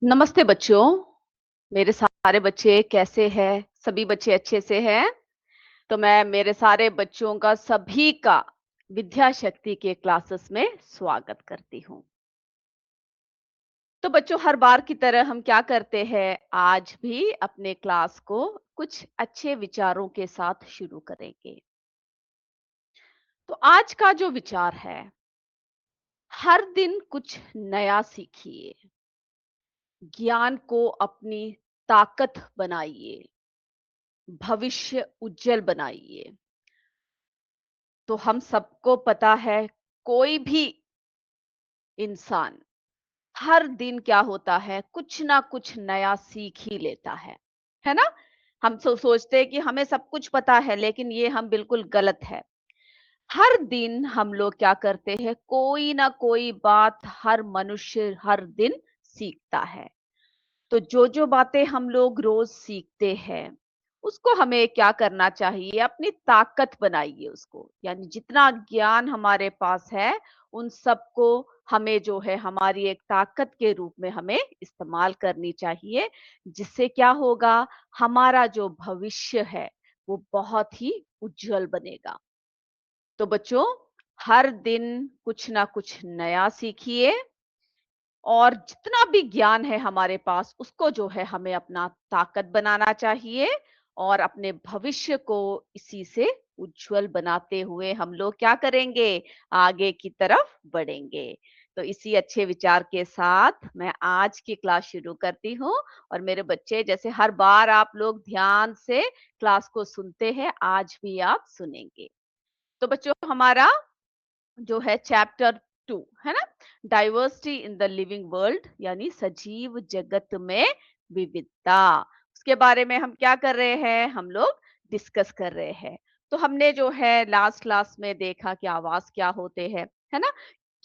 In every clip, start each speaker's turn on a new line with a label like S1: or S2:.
S1: नमस्ते बच्चों। मेरे सारे बच्चे कैसे हैं? सभी बच्चे अच्छे से हैं? तो मैं मेरे सारे बच्चों का सभी का विद्या शक्ति के क्लासेस में स्वागत करती हूँ। तो बच्चों, हर बार की तरह हम क्या करते हैं, आज भी अपने क्लास को कुछ अच्छे विचारों के साथ शुरू करेंगे। तो आज का जो विचार है, हर दिन कुछ नया सीखिए, ज्ञान को अपनी ताकत बनाइए, भविष्य उज्जवल बनाइए। तो हम सबको पता है, कोई भी इंसान हर दिन क्या होता है, कुछ ना कुछ नया सीख ही लेता है ना? हम सोचते हैं कि हमें सब कुछ पता है, लेकिन ये हम बिल्कुल गलत है। हर दिन हम लोग क्या करते हैं, कोई ना कोई बात हर मनुष्य हर दिन सीखता है। तो जो बातें हम लोग रोज सीखते हैं, उसको हमें क्या करना चाहिए, अपनी ताकत बनाइए उसको। यानी जितना ज्ञान हमारे पास है, उन सबको हमें जो है हमारी एक ताकत के रूप में हमें इस्तेमाल करनी चाहिए। जिससे क्या होगा, हमारा जो भविष्य है वो बहुत ही उज्जवल बनेगा। तो बच्चों, हर दिन कुछ ना कुछ नया सीखिए, और जितना भी ज्ञान है हमारे पास, उसको जो है हमें अपना ताकत बनाना चाहिए। और अपने भविष्य को इसी से उज्जवल बनाते हुए हम लोग क्या करेंगे, आगे की तरफ बढ़ेंगे। तो इसी अच्छे विचार के साथ मैं आज की क्लास शुरू करती हूँ। और मेरे बच्चे, जैसे हर बार आप लोग ध्यान से क्लास को सुनते हैं, आज भी आप सुनेंगे। तो बच्चों, हमारा जो है चैप्टर 2 है ना, diversity in the living world, यानी सजीव जगत में विविधता। उसके बारे में हम क्या कर रहे हैं, हम लोग डिस्कस कर रहे हैं। तो हमने जो है लास्ट क्लास में देखा कि आवास क्या होते हैं, है ना,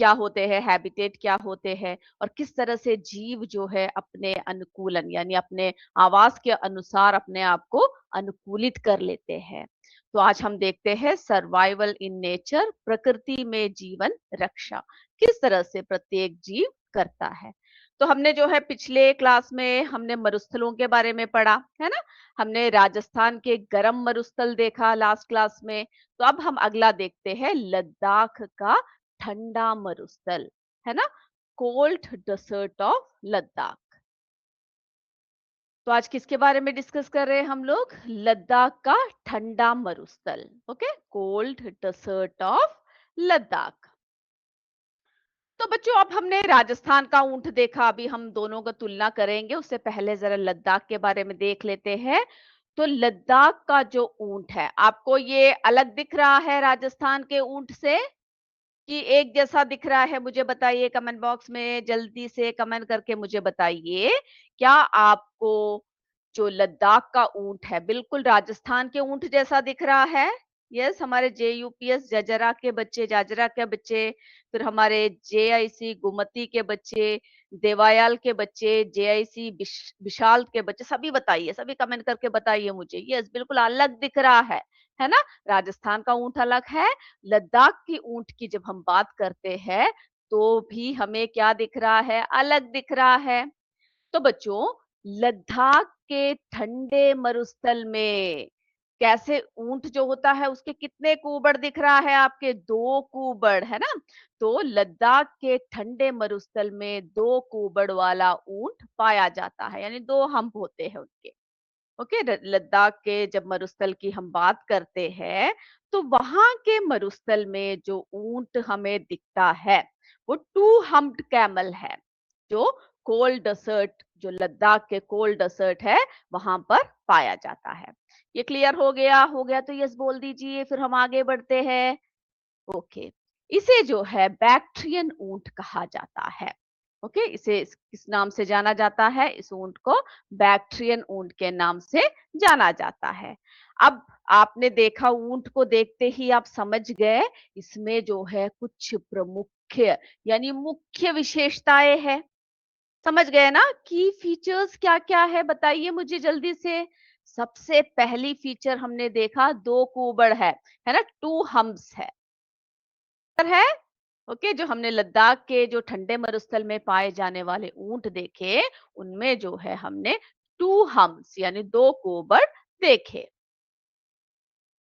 S1: क्या होते हैं, हैबिटेट क्या होते हैं, और किस तरह से जीव जो है अपने अनुकूलन यानी अपने आवास के अनुसार अपने आप को अनुकूलित कर लेते हैं। तो आज हम देखते हैं सर्वाइवल इन नेचर, प्रकृति में जीवन रक्षा किस तरह से प्रत्येक जीव करता है। तो हमने जो है पिछले क्लास में हमने मरुस्थलों के बारे में पढ़ा, है ना। हमने राजस्थान के गर्म मरुस्थल देखा लास्ट क्लास में। तो अब हम अगला देखते हैं लद्दाख का ठंडा मरुस्थल, है ना, कोल्ड डेजर्ट ऑफ लद्दाख। तो आज किसके बारे में डिस्कस कर रहे हैं हम लोग, लद्दाख का ठंडा मरुस्थल। Okay, cold desert of Ladakh. तो बच्चों, अब हमने राजस्थान का ऊंट देखा, अभी हम दोनों का तुलना करेंगे। उससे पहले जरा लद्दाख के बारे में देख लेते हैं। तो लद्दाख का जो ऊंट है, आपको ये अलग दिख रहा है राजस्थान के ऊंट से, कि एक जैसा दिख रहा है? मुझे बताइए कमेंट बॉक्स में, जल्दी से कमेंट करके मुझे बताइए। क्या आपको जो लद्दाख का ऊंट है बिल्कुल राजस्थान के ऊंट जैसा दिख रहा है? यस, हमारे जेयूपीएस जजरा के बच्चे, जाजरा के बच्चे, फिर हमारे जेआईसी गुमती के बच्चे, देवायाल के बच्चे, जेआईसी विशाल के बच्चे, सभी बताइए, सभी कमेंट करके बताइए मुझे। यस, बिल्कुल अलग दिख रहा है ना। राजस्थान का ऊंट अलग है। लद्दाख की ऊंट की जब हम बात करते हैं, तो भी हमें क्या दिख रहा है, अलग दिख रहा है। तो बच्चों, लद्दाख के ठंडे मरुस्थल में कैसे ऊंट जो होता है, उसके कितने कुबड़ दिख रहा है आपके, दो कुबड़, है ना। तो लद्दाख के ठंडे मरुस्थल में दो कुबड़ वाला ऊंट पाया जाता है, यानी दो हम्प होते हैं उनके। ओके, लद्दाख के जब मरुस्थल की हम बात करते हैं, तो वहां के मरुस्थल में जो ऊंट हमें दिखता है, वो टू हम्प्ड कैमल है, जो कोल्ड डेजर्ट, जो लद्दाख के कोल्ड डेजर्ट है, वहां पर पाया जाता है। ये क्लियर हो गया तो यस बोल दीजिए, फिर हम आगे बढ़ते हैं। ओके, इसे जो है बैक्ट्रियन ऊंट कहा जाता है। ओके, इसे किस नाम से जाना जाता है, इस ऊंट को बैक्ट्रियन ऊंट के नाम से जाना जाता है। अब आपने देखा, ऊंट को देखते ही आप समझ गए इसमें जो है कुछ प्रमुख यानी मुख्य विशेषताएं है। समझ गए ना, की फीचर्स क्या क्या है, बताइए मुझे जल्दी से। सबसे पहली फीचर हमने देखा, दो कुबड़ है ना, टू हम्प्स है। ओके, जो हमने लद्दाख के जो ठंडे मरुस्थल में पाए जाने वाले ऊंट देखे, उनमें जो है हमने टू हम्स यानी दो कोबड़ देखे।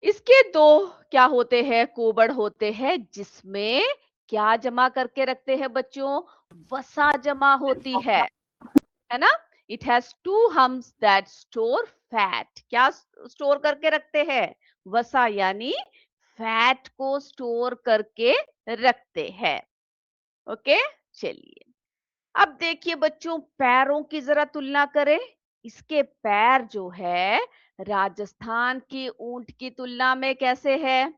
S1: इसके दो क्या होते हैं, कोबड़ होते हैं जिसमें क्या जमा करके रखते हैं बच्चों, वसा जमा होती है ना। It has two humps that store fat. क्या स्टोर करके रखते हैं, वसा यानी फैट को स्टोर करके रखते हैं। ओके, चलिए अब देखिए बच्चों, पैरों की जरा तुलना करें। इसके पैर जो है राजस्थान की ऊंट की तुलना में कैसे है,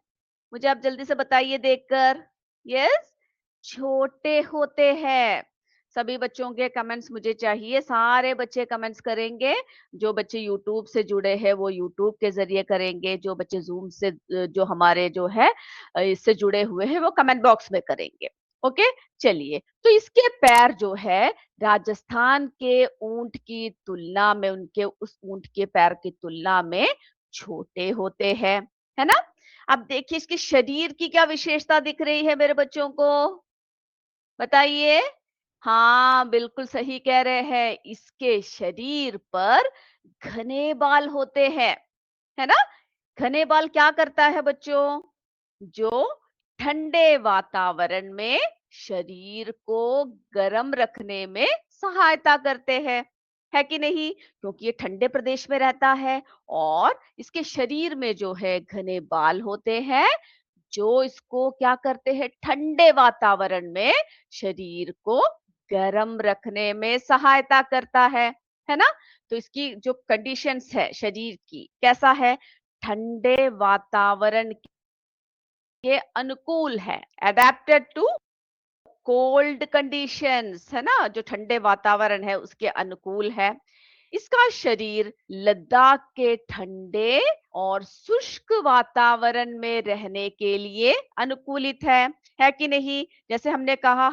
S1: मुझे आप जल्दी से बताइए देखकर। यस, छोटे होते हैं। सभी बच्चों के कमेंट्स मुझे चाहिए, सारे बच्चे कमेंट्स करेंगे। जो बच्चे यूट्यूब से जुड़े हैं वो यूट्यूब के जरिए करेंगे, जो बच्चे जूम से जो हमारे जो है इससे जुड़े हुए हैं वो कमेंट बॉक्स में करेंगे। ओके, चलिए तो इसके पैर जो है राजस्थान के ऊंट की तुलना में, उनके उस ऊंट के पैर की तुलना में छोटे होते हैं, है ना। अब देखिए इसके शरीर की क्या विशेषता दिख रही है मेरे बच्चों को, बताइए। हाँ, बिल्कुल सही कह रहे हैं, इसके शरीर पर घने बाल होते हैं, है ना। घने बाल क्या करता है बच्चों, जो ठंडे वातावरण में शरीर को गर्म रखने में सहायता करते हैं, है कि नहीं, क्योंकि ये ठंडे प्रदेश में रहता है और इसके शरीर में जो है घने बाल होते हैं, जो इसको क्या करते हैं, ठंडे वातावरण में शरीर को गर्म रखने में सहायता करता है ना। तो इसकी जो कंडीशंस है शरीर की, कैसा है, ठंडे वातावरण के अनुकूल है, अडेप्टेड टू कोल्ड कंडीशंस, है ना, जो ठंडे वातावरण है उसके अनुकूल है। इसका शरीर लद्दाख के ठंडे और शुष्क वातावरण में रहने के लिए अनुकूलित है कि नहीं। जैसे हमने कहा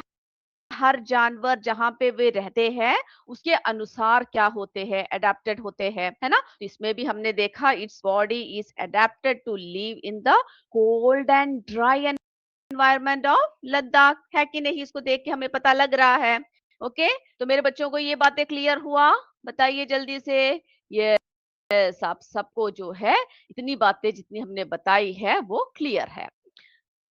S1: हर जानवर जहाँ पे वे रहते हैं उसके अनुसार क्या होते हैं, अडेप्टेड होते हैं, है ना। तो इसमें भी हमने देखा its body is adapted to live in the cold and dry environment of Ladakh, है कि नहीं, इसको देख के हमें पता लग रहा है। ओके, तो मेरे बच्चों को ये बातें क्लियर हुआ, बताइए जल्दी से। ये सब सबको जो है इतनी बातें जितनी हमने बताई है वो क्लियर है।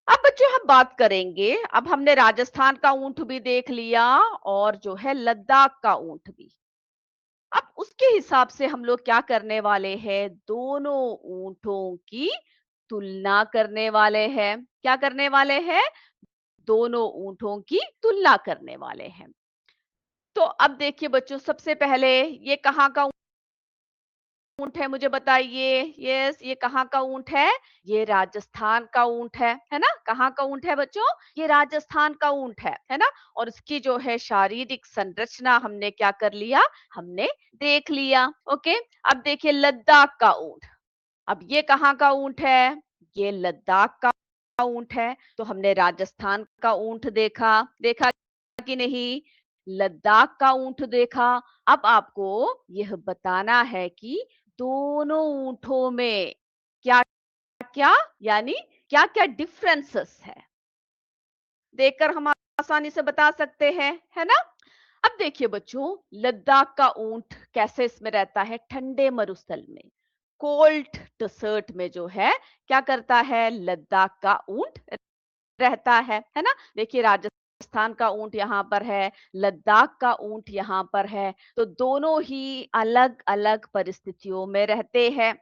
S1: अब बच्चों हम बात करेंगे, अब हमने राजस्थान का ऊंट भी देख लिया और जो है लद्दाख का ऊंट भी। अब उसके हिसाब से हम लोग क्या करने वाले हैं, दोनों ऊंटों की तुलना करने वाले हैं। क्या करने वाले हैं, दोनों ऊंटों की तुलना करने वाले हैं। तो अब देखिए बच्चों, सबसे पहले ये कहाँ का ऊंट है मुझे बताइए। यस, ये कहाँ का ऊंट है, ये राजस्थान का ऊंट है ना। कहाँ का ऊंट है बच्चों, ये राजस्थान का ऊंट है ना। और इसकी जो है शारीरिक संरचना हमने क्या कर लिया, हमने देख लिया। ओके, अब देखिए लद्दाख का ऊंट। अब ये कहाँ का ऊंट है, ये लद्दाख का ऊंट है। तो हमने राजस्थान का ऊंट देखा, देखा कि नहीं, लद्दाख का ऊंट देखा। अब आपको यह बताना है कि दोनों ऊंटों में क्या क्या यानी क्या क्या डिफरेंसेस है, देखकर हम आसानी से बता सकते हैं, है ना। अब देखिए बच्चों, लद्दाख का ऊंट कैसे इसमें रहता है, ठंडे मरुस्थल में, कोल्ड डेजर्ट में जो है क्या करता है, लद्दाख का ऊंट रहता है ना। देखिए राजस्थान का ऊंट यहाँ पर है, लद्दाख का ऊंट यहाँ पर है, तो दोनों ही अलग अलग परिस्थितियों में रहते हैं।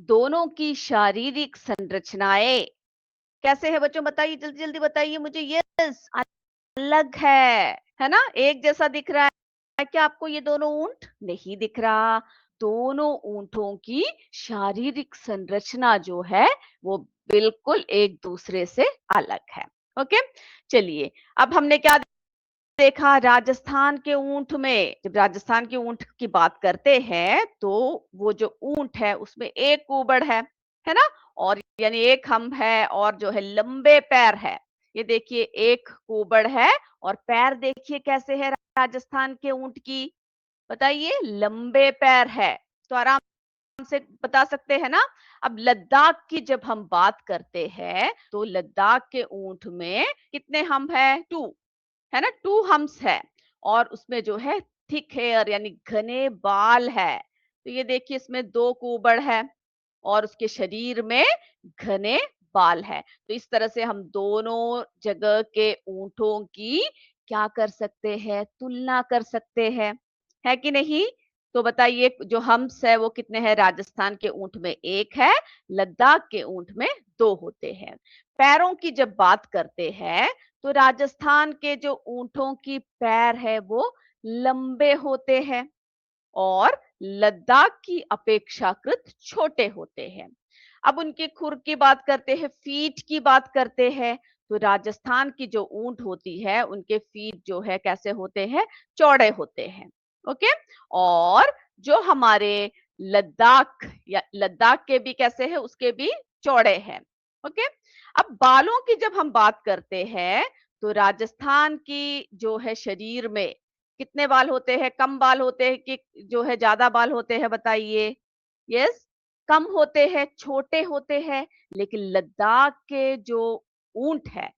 S1: दोनों की शारीरिक संरचनाएं कैसे है बच्चों, बताइए जल्दी जल्दी बताइए मुझे। यस, अलग है ना। एक जैसा दिख रहा है क्या आपको ये दोनों ऊंट, नहीं दिख रहा। दोनों ऊंटों की शारीरिक संरचना जो है वो बिल्कुल एक दूसरे से अलग है। ओके, चलिए अब हमने क्या देखा, राजस्थान के ऊंट में, जब राजस्थान के ऊंट की बात करते हैं तो वो जो ऊंट है उसमें एक कुबड़ है ना, और यानी एक खम्भ है और जो है लंबे पैर है। ये देखिए एक कुबड़ है और पैर देखिए कैसे है राजस्थान के ऊंट की, बताइए, लंबे पैर है। तो आराम से बता सकते हैं ना? अब लद्दाख की जब हम बात करते हैं, तो लद्दाख के ऊंट में कितने हम्प है? 2, है ना? 2 हम्प्स है और उसमें जो है थिक हेयर यानी घने बाल है। तो ये देखिए इसमें 2 कुबड़ है और उसके शरीर में घने बाल है। तो इस तरह से हम दोनों जगह के ऊँटों की क्या कर सकते हैं? तुलना कर सकते हैं, है कि नहीं? तो बताइए जो हम्प्स है वो कितने हैं? राजस्थान के ऊँट में 1 है, लद्दाख के ऊँट में 2 होते हैं। पैरों की जब बात करते हैं, तो राजस्थान के जो ऊँटों की पैर है वो लंबे होते हैं और लद्दाख की अपेक्षाकृत छोटे होते हैं। अब उनके खुर की बात करते हैं, फीट की बात करते हैं, तो राजस्थान की जो ऊंट होती है, उनके फीट जो है कैसे होते हैं? चौड़े होते हैं। ओके? और जो हमारे लद्दाख या लद्दाख के भी कैसे हैं? उसके भी चौड़े हैं। ओके? अब बालों की जब हम बात करते हैं, तो राजस्थान की जो है शरीर में कितने बाल होते हैं? कम बाल होते हैं कि जो है ज़्यादा बाल होते हैं बताइए? यस, कम होते हैं, छोटे होते हैं, लेकिन लद्दाख के जो ऊँट है,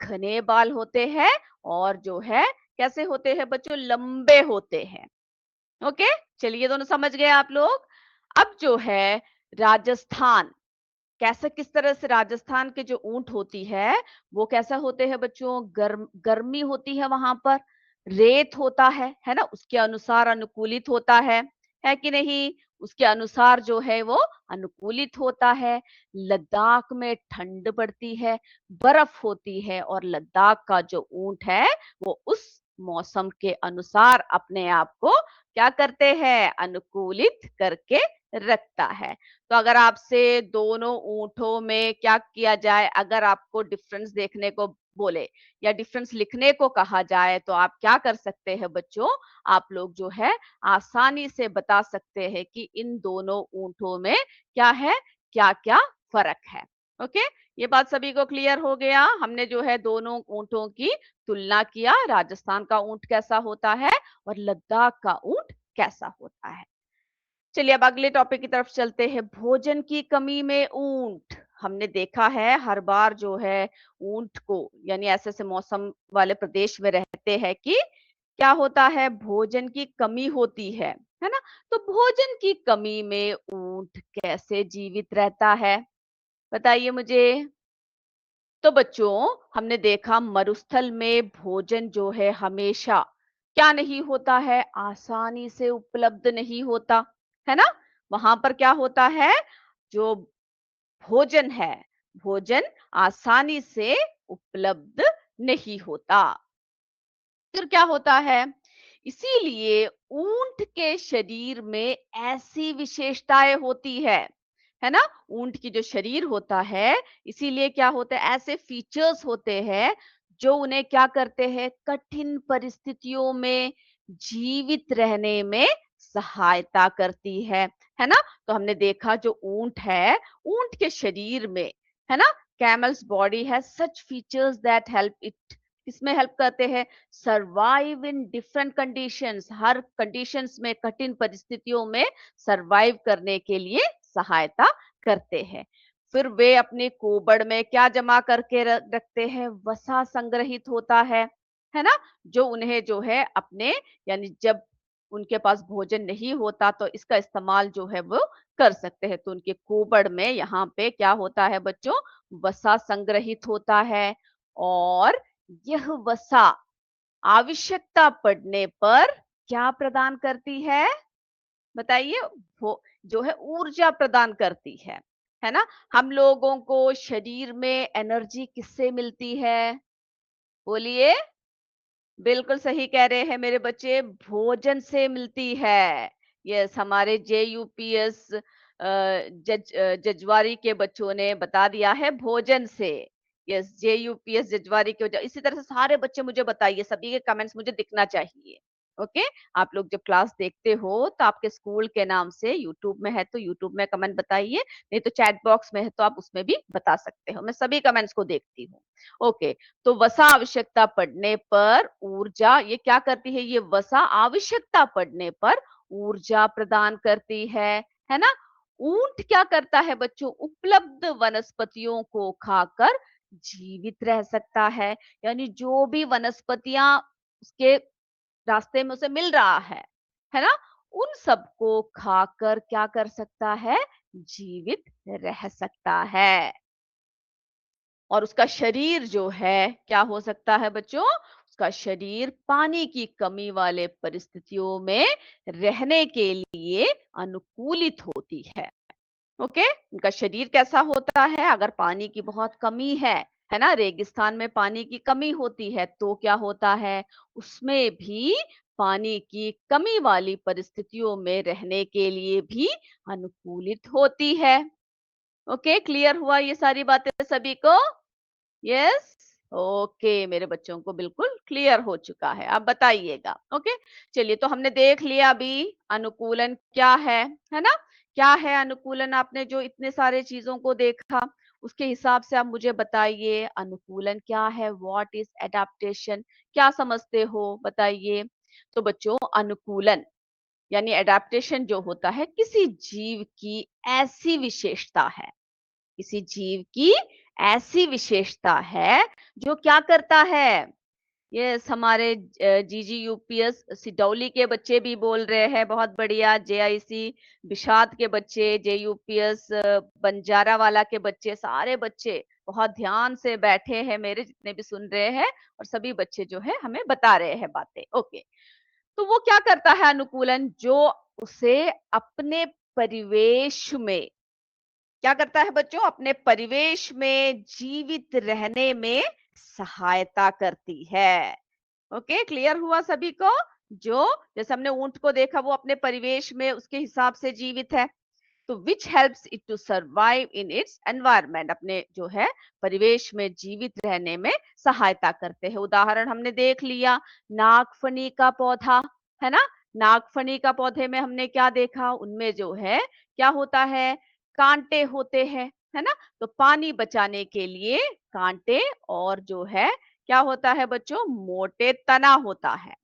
S1: घने बाल होते हैं और जो है कैसे होते हैं बच्चों? लंबे होते हैं। ओके? चलिए ये दोनों समझ गए आप लोग? अब जो है राजस्थान कैसे किस तरह से राजस्थान के जो ऊँट होती है, वो कैसा होते हैं बच्चों? गर्मी होती है वहाँ पर, रेत होता है ना? उसके अनुसार अनुकूलित होता है कि नहीं? उसके अनुसार जो है वो अनुकूलित होता है। लद्दाख में ठंड पड़ती है, बर्फ होती है और लद्दाख का जो ऊँट है, वो उस मौसम के अनुसार अपने आप को क्या करते हैं? अनुकूलित करके रखता है। तो अगर आपसे दोनों ऊँटों में क्या किया जाए, अगर आपको डिफरेंस देखने को बोले या डिफरेंस लिखने को कहा जाए, तो आप क्या कर सकते हैं बच्चों? आप लोग जो है आसानी से बता सकते हैं कि इन दोनों ऊँटों में क्या है, क्या-क्या फ़र्क है। ओके? ये बात सभी को क्लियर हो गया? हमने जो है दोनों ऊँटों की तुलना किया, राजस्थान का ऊँट कैसा होता है और लद्दाख का ऊँट कैसा होता है। चलिए अब अगले टॉपिक की तरफ चलते हैं। भोजन की कमी में ऊंट। हमने देखा है हर बार जो है ऊंट को यानी ऐसे ऐसे मौसम वाले प्रदेश में रहते हैं कि क्या होता है? भोजन की कमी होती है ना? तो भोजन की कमी में ऊंट कैसे जीवित रहता है? बताइए मुझे। तो बच्चों हमने देखा मरुस्थल में भोजन जो है हमेशा क्या नहीं होता है? आसानी से उपलब्ध नहीं होता है ना? वहां पर क्या होता है? जो भोजन है, भोजन आसानी से उपलब्ध नहीं होता। फिर क्या होता है? इसीलिए ऊंट के शरीर में ऐसी विशेषताएं होती है ना? ऊंट की जो शरीर होता है, इसीलिए क्या होता है? ऐसे फीचर्स होते हैं जो उन्हें क्या करते हैं? कठिन परिस्थितियों में जीवित रहने में सहायता करती है ना? तो हमने देखा जो ऊंट है, ऊंट के शरीर में है ना, camel's body has such features that help it, किसमें हेल्प करते हैं? सर्वाइव इन डिफरेंट कंडीशंस, हर कंडीशंस में कठिन परिस्थितियों में सरवाइव करने के लिए सहायता करते हैं। फिर वे अपने कोबड़ में क्या जमा करके रखते हैं? वसा संग्रहित होता है ना? जो उन्हें जो है अपने यानी जब उनके पास भोजन नहीं होता तो इसका इस्तेमाल जो है वो कर सकते हैं। तो उनके कोबड़ में यहाँ पे क्या होता है बच्चों? वसा संग्रहित होता है और यह वसा आवश्यकता पड़ने पर क्या प्रदान करती है? बताइए। वो जो है ऊर्जा प्रदान करती है ना? हम लोगों को शरीर में एनर्जी किससे मिलती है? बोलिए। बिल्कुल सही कह रहे हैं मेरे बच्चे, भोजन से मिलती है। यस, हमारे जेयूपीएस जजवारी के बच्चों ने बता दिया है भोजन से। यस, जेयूपीएस जजवारी के इसी तरह से सारे बच्चे मुझे बताइए, सभी के कमेंट्स मुझे दिखना चाहिए। ओके? आप लोग जब क्लास देखते हो तो आपके स्कूल के नाम से यूट्यूब में है तो यूट्यूब में कमेंट बताइए, नहीं तो चैट बॉक्स में है तो आप उसमें भी बता सकते हो। मैं सभी कमेंट्स को देखती हूँ। ओके। तो वसा आवश्यकता पड़ने पर ऊर्जा ये क्या करती है? ये वसा आवश्यकता पड़ने पर ऊर्जा प्रदान करती है ना? ऊंट क्या करता है बच्चों? उपलब्ध वनस्पतियों को खाकर जीवित रह सकता है। यानी जो भी वनस्पतियां उसके रास्ते में उसे मिल रहा है ना? उन सबको खाकर क्या कर सकता है? जीवित रह सकता है। और उसका शरीर जो है क्या हो सकता है बच्चों? उसका शरीर पानी की कमी वाले परिस्थितियों में रहने के लिए अनुकूलित होती है। ओके, उनका शरीर कैसा होता है? अगर पानी की बहुत कमी है ना? रेगिस्तान में पानी की कमी होती है तो क्या होता है? उसमें भी पानी की कमी वाली परिस्थितियों में रहने के लिए भी अनुकूलित होती है। ओके, क्लियर हुआ ये सारी बातें सभी को? यस। ओके, मेरे बच्चों को बिल्कुल क्लियर हो चुका है। अब बताइएगा। ओके, चलिए, तो हमने देख लिया अभी अनुकूलन क्या है ना? क्या है अनुकूलन? आपने जो इतने सारे चीजों को देखा उसके हिसाब से आप मुझे बताइए अनुकूलन क्या है? What is adaptation? क्या समझते हो बताइए? तो बच्चों, अनुकूलन यानी एडेप्टेशन जो होता है किसी जीव की ऐसी विशेषता है, किसी जीव की ऐसी विशेषता है जो क्या करता है? ये हमारे जीजी यूपीएस सिडौली के बच्चे भी बोल रहे हैं, बहुत बढ़िया। जेआईसी बिशात के बच्चे, जेयूपीएस बंजारा वाला के बच्चे, सारे बच्चे बहुत ध्यान से बैठे हैं, मेरे जितने भी सुन रहे हैं, और सभी बच्चे जो है हमें बता रहे हैं बातें। ओके, तो वो क्या करता है अनुकूलन? जो उसे अपने परिवेश में क्या करता है बच्चों? अपने परिवेश में जीवित रहने में सहायता करती है। ओके, क्लियर हुआ सभी को? जो जैसे हमने ऊंट को देखा, वो अपने परिवेश में उसके हिसाब से जीवित है। तो which helps it to survive in its environment, अपने जो है परिवेश में जीवित रहने में सहायता करते हैं। उदाहरण हमने देख लिया, नागफनी का पौधा, है ना? नागफनी का पौधे में हमने क्या देखा? उनमें जो है क्या होता है? कांटे होते हैं, है ना? तो पानी बचाने के लिए कांटे, और जो है क्या होता है बच्चों? मोटे तना होता है।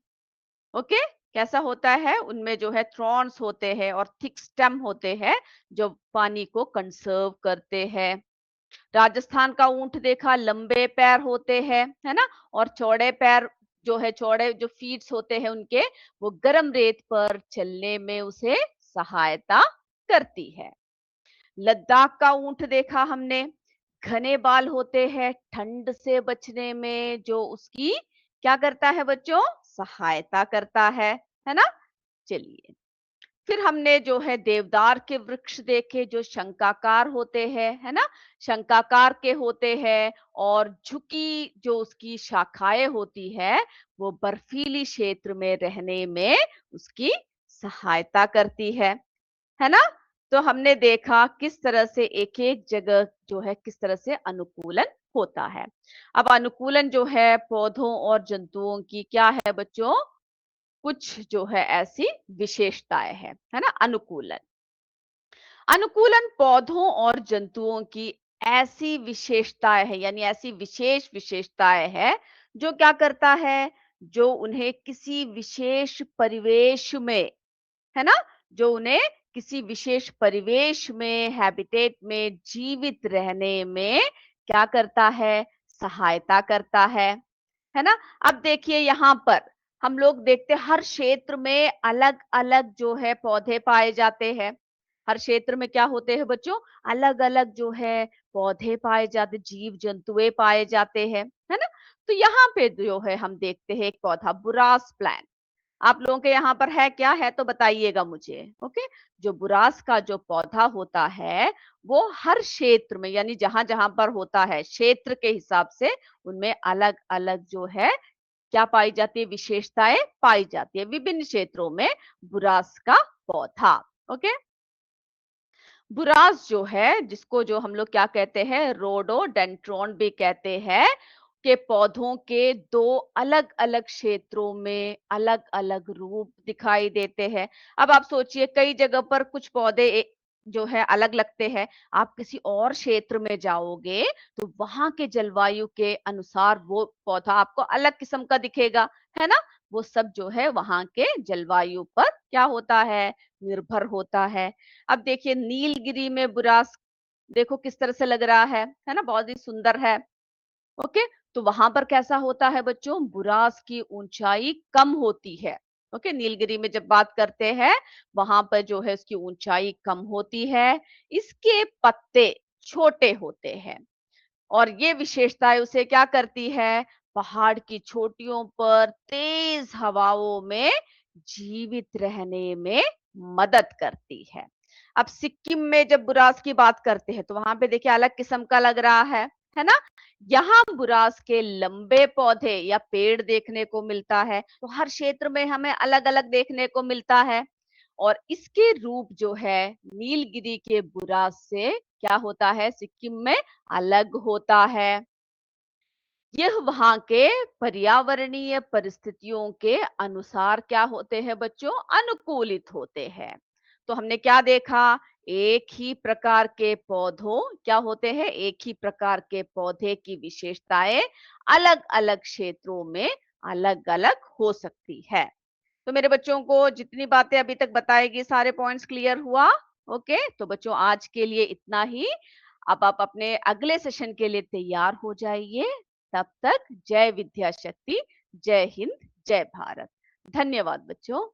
S1: ओके, कैसा होता है? उनमें जो है थ्रॉन्स होते हैं और थिक स्टेम होते हैं जो पानी को कंजर्व करते हैं। राजस्थान का ऊंट देखा, लंबे पैर होते हैं, है ना? और चौड़े पैर जो है, चौड़े जो फीट्स होते हैं उनके, वो गर्म रेत पर चलने में उसे सहायता करती है। लद्दाख का ऊंट देखा हमने, घने बाल होते हैं, ठंड से बचने में जो उसकी क्या करता है बच्चों? सहायता करता है ना? चलिए, फिर हमने जो है देवदार के वृक्ष देखे जो शंकाकार होते हैं, है ना? शंकाकार के होते हैं, और झुकी जो उसकी शाखाएं होती है वो बर्फीली क्षेत्र में रहने में उसकी सहायता करती है ना? तो हमने देखा किस तरह से एक-एक जगह जो है किस तरह से अनुकूलन होता है। अब अनुकूलन जो है पौधों और जंतुओं की क्या है बच्चों? कुछ जो है ऐसी विशेषताएं है ना? अनुकूलन अनुकूलन पौधों और जंतुओं की ऐसी विशेषताएं है, यानी ऐसी विशेष विशेषताएं है जो क्या करता है? जो उन्हें किसी विशेष परिवेश में, है ना? जो उन्हें किसी विशेष परिवेश में, हैबिटेट में जीवित रहने में क्या करता है? सहायता करता है ना? अब देखिए यहाँ पर हम लोग देखते हैं हर क्षेत्र में अलग-अलग जो है पौधे पाए जाते हैं। हर क्षेत्र में क्या होते हैं बच्चों? अलग-अलग जो है पौधे पाए जाते, जीव जंतुएं पाए जाते हैं, है ना? तो यहाँ पे जो है हम देखते हैं एक पौधा बुरास प्लांट। आप लोगों के यहाँ पर है क्या? है तो बताइएगा मुझे। ओके, जो बुरास का जो पौधा होता है वो हर क्षेत्र में, यानी जहां जहां पर होता है क्षेत्र के हिसाब से उनमें अलग अलग जो है क्या पाई जाती है? विशेषताएं पाई जाती है विभिन्न क्षेत्रों में बुरास का पौधा। ओके, बुरास जो है जिसको जो हम लोग क्या कहते हैं? रोडोडेंड्रॉन भी कहते हैं, के पौधों के दो अलग अलग क्षेत्रों में अलग अलग रूप दिखाई देते हैं। अब आप सोचिए कई जगह पर कुछ पौधे जो है अलग लगते हैं, आप किसी और क्षेत्र में जाओगे तो वहां के जलवायु के अनुसार वो पौधा आपको अलग किस्म का दिखेगा, है ना? वो सब जो है वहाँ के जलवायु पर क्या होता है, निर्भर होता है। अब देखिए नीलगिरी में बुरास देखो किस तरह से लग रहा है ना? बहुत ही सुंदर है। ओके, तो वहां पर कैसा होता है बच्चों, बुरास की ऊंचाई कम होती है। ओके, नीलगिरी में जब बात करते हैं वहां पर जो है उसकी ऊंचाई कम होती है, इसके पत्ते छोटे होते हैं और ये विशेषताएं उसे क्या करती है, पहाड़ की चोटियों पर तेज हवाओं में जीवित रहने में मदद करती है। अब सिक्किम में जब बुरास की बात करते हैं तो वहां पे देखिए अलग किस्म का लग रहा है ना? यहाँ बुरास के लंबे पौधे या पेड़ देखने को मिलता है, तो हर क्षेत्र में हमें अलग अलग देखने को मिलता है और इसके रूप जो है नीलगिरी के बुरास से क्या होता है, सिक्किम में अलग होता है। यह वहाँ के पर्यावरणीय परिस्थितियों के अनुसार क्या होते हैं बच्चों, अनुकूलित होते हैं। तो हमने क्या देखा, एक ही प्रकार के पौधों क्या होते हैं, एक ही प्रकार के पौधे की विशेषताएं अलग अलग क्षेत्रों में अलग अलग हो सकती है। तो मेरे बच्चों को जितनी बातें अभी तक बताएगी सारे पॉइंट्स क्लियर हुआ? ओके, तो बच्चों आज के लिए इतना ही। अब आप अपने अगले सेशन के लिए तैयार हो जाइए। तब तक जय विद्या शक्ति, जय हिंद, जय भारत। धन्यवाद बच्चों।